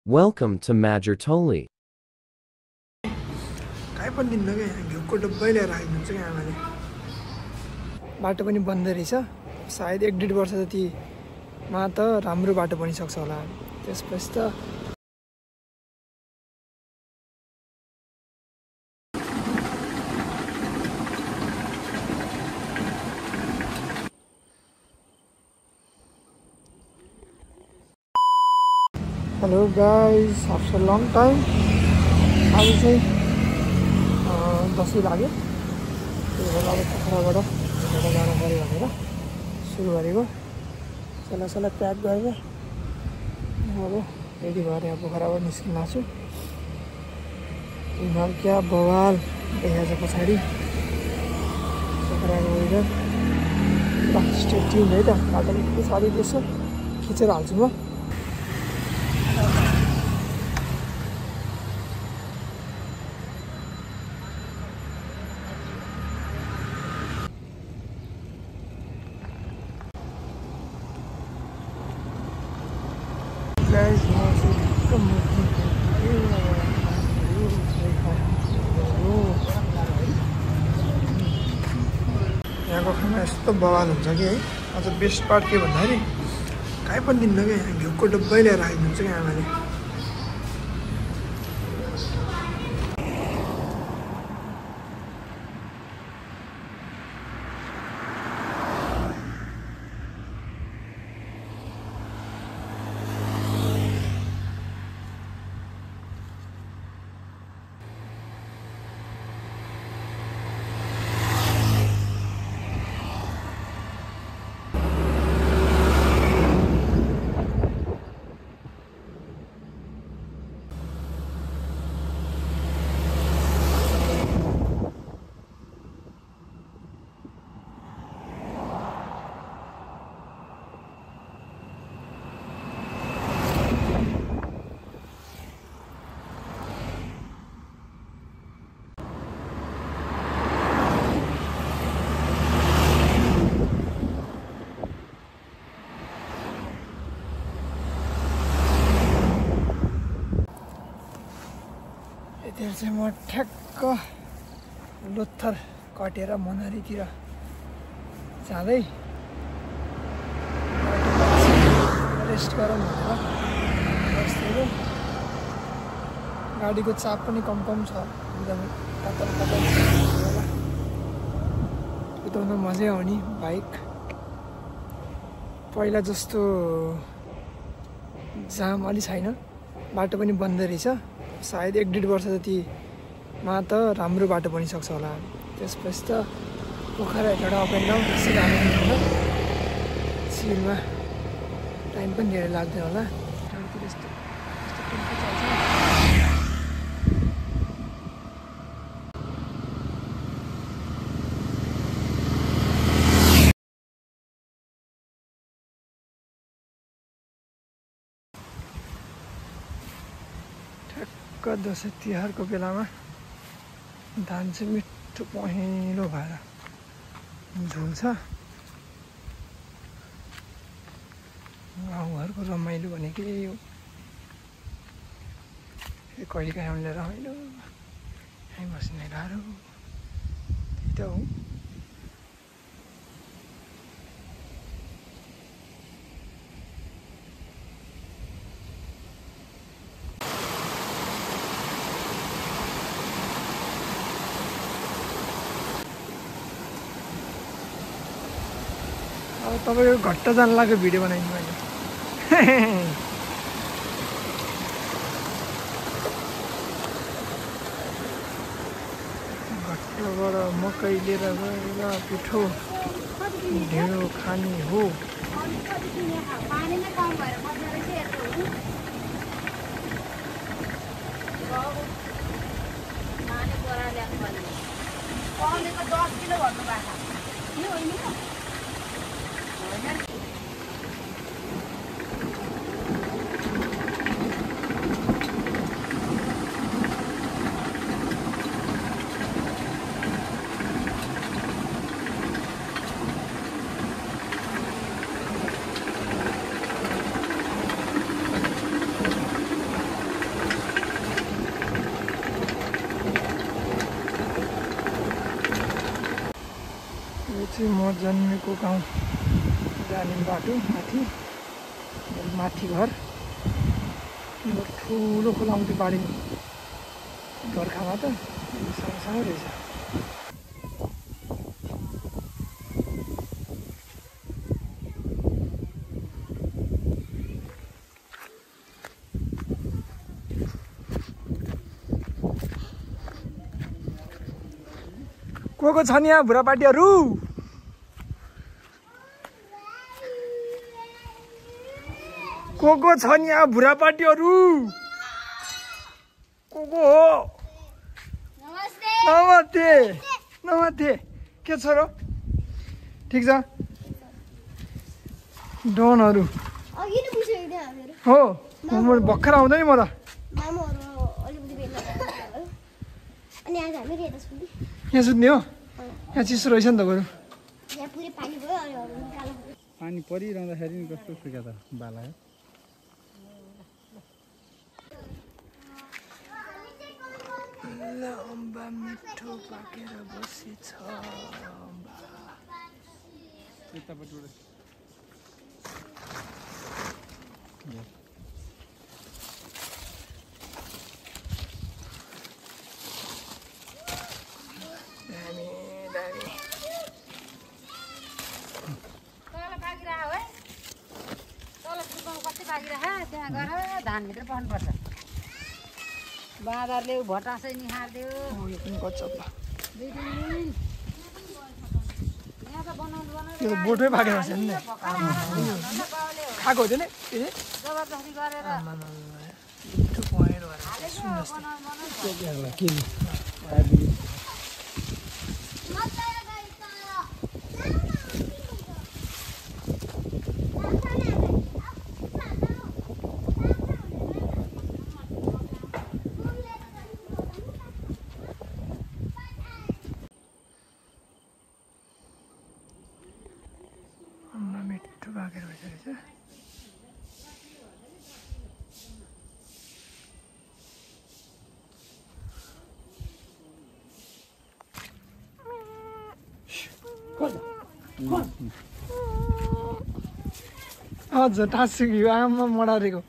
Welcome to MajorToli. काय पनि दिन्न क्या घिउको डब्बै लिएर आइदिन्छ क्या आमाले बाटो पनि बन्द रहेछ सायद 1-1.5 वर्ष जतिमा त राम्रो बाटो बनिसक्छ होला त्यसपछि त hello guys after long time आज चाहिँ दसैँ लाग्यो त्यही भएर अब पोखराबाट जानु पऱ्यो भनेर सुरु गरेको सल्लाह प्याक गरेर अब रेडी भएर यहाँ पोखराबाट निस्किन लाग्छु हिमाल क्या बवाल देखाएको छ पछाडि पोखराको वेदर स्टे ट्युन है त बाटो पछाडि त्यसो खिचेर हाल्छु म guys, यहाँको खाना यस्तो बवाल हुन्छ कि है अझ बेस्ट पार्ट के भन्दाखेरि काहीँ पनि दिन्न क्या यहाँ घिउको डब्बै लिएर आइदिन्छ क्या आमाले यति चाहिँ म ठ्याक्क लोथर कटेर मनहरीतिर जाँदै रेस्ट गरौँ भनेर बस्दै गाडीको चाप पनि कम छ एकदमै पातल कुदाउन मजै आउने बाइक पहिला जस्तो जाम अलि छैन बाटो पनि बन्द रहेछ सायद 1-1.5 वर्ष जतिमा त राम्रो बाटो बनिसक्छ होला त्यसपछि त Pokhara Hetauda up and down त्यसरी हाल्नु होला सिलमा टाइम पनि धेरै लाग्दैन होला यस्तो टेम्पो चल्छ दसैँ तिहारको बेलामा धान चाहिँ मिठो पहेँलो भएर झुल्छ गाउँघरको रमाइलो भनेकै यही हो कहिलेकाहीँ आउने रमाइलो यहीँ बस्ने गाह्रो त्यही त हो अब तपाईँको घट्ट जान लाग्यो भिडियो बनाइदिनु मैले घट्टबाट मकै लिएर गएर पिठो ढेँडो खाने हो चाहिँ म जन्मेको गाउँ जाने बाटो माथि माथि घर ठुलो खोला आउँथ्यो बाढी बर्खामा त सँगसँगै रहेछ। को छ नि यहाँ बुढापाटीहरू? को छ नि यहाँ बुढापाटीहरू? को हो? नमस्ते नमस्ते। के छ र? ठिक छ? डनहरू हो म भर्खर आउँदै म त। यहाँ सुत्ने हो? यहाँ चिसो रहेछ नि त बरु। पानी परिरहँदाखेरि नि कस्तो सुका त बाला है। अम्बा मिठो पाकेर बसेछ अम्बा। दामी दामी। त्यहाँ गएर धानभित्र पर्नुपर्छ। बाँदरले भटासै निहाल्दियो। यो पनि गच्छप ल। यहाँ त बनाउनु यो त बोटमै पाकेर बस्छ नि। खाएको हो त्यो नि? जबरजस्ती गरेर मिठो पहेँलो मिठो पाकेर बसेको रहेछ। हजुर टाँसियो आमा मडारेको।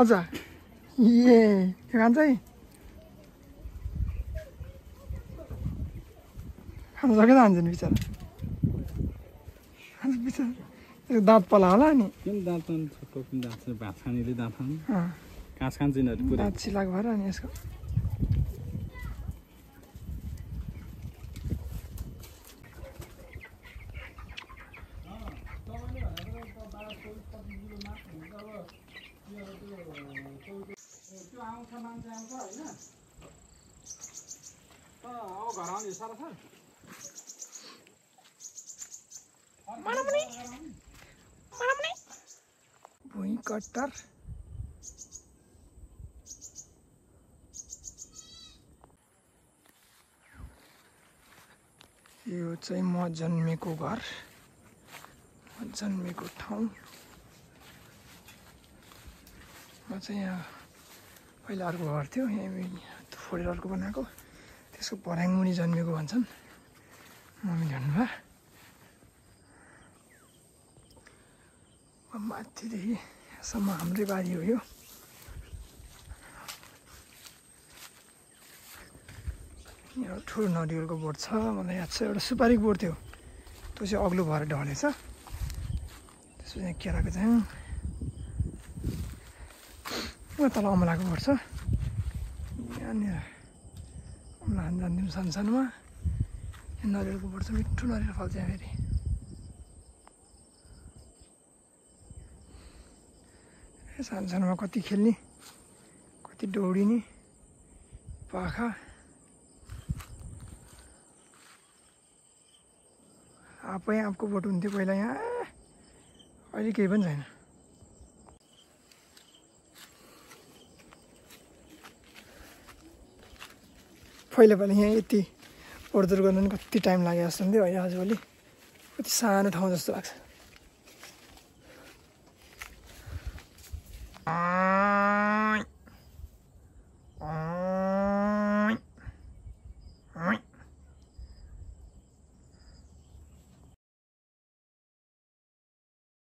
अझ ए त्यो खान्छ है? खानु सकेन हान्छ नि बिचरा। बिचरा दाँत पला होला नि। किन दाँत छोटो किन दाँत भात खानेले दाँत खानु घाँस खान्छ यिनीहरू पुरै। दाँत सिलाएको भएर अनि यसको भुइँ कट्टर यो चाहिँ म जन्मेको घर, म जन्मेको ठाउँ। म चाहिँ यहाँ पहिला अर्को घर थियो, यहाँ फोडेर अर्को बनाएको, त्यसको पर्याङमुनि जन्मेको भन्छन् मम्मीले भन्नुभयो। माथिदेखि यहाँसम्म हाम्रै बारी हो यो। यहाँ ठुलो नरिवलको बोट छ, मलाई याद छ। एउटा सुपारीको बोट थियो, त्यो चाहिँ अग्लो भएर ढलेछ। त्यसपछि यहाँ केराको चाहिँ यहाँ तल अमलाको बोट छ। यहाँनिर अमला खान जान्थ्यौँ सानो सानोमा। यहाँ नरिवलको बोट छ, मिठो नरिवल फल्छ यहाँ फेरि। सानो सानोमा कति खेल्ने, कति दौडिने, पाखा आफै आफको बोट हुन्थ्यो पहिला यहाँ, अहिले केही पनि छैन। पहिला पहिला यहाँ यति ओहोरदोहोर गर्नु पनि कति टाइम लाग्यो जस्तो हुन्थ्यो है आजभोलि कति सानो ठाउँ जस्तो लाग्छ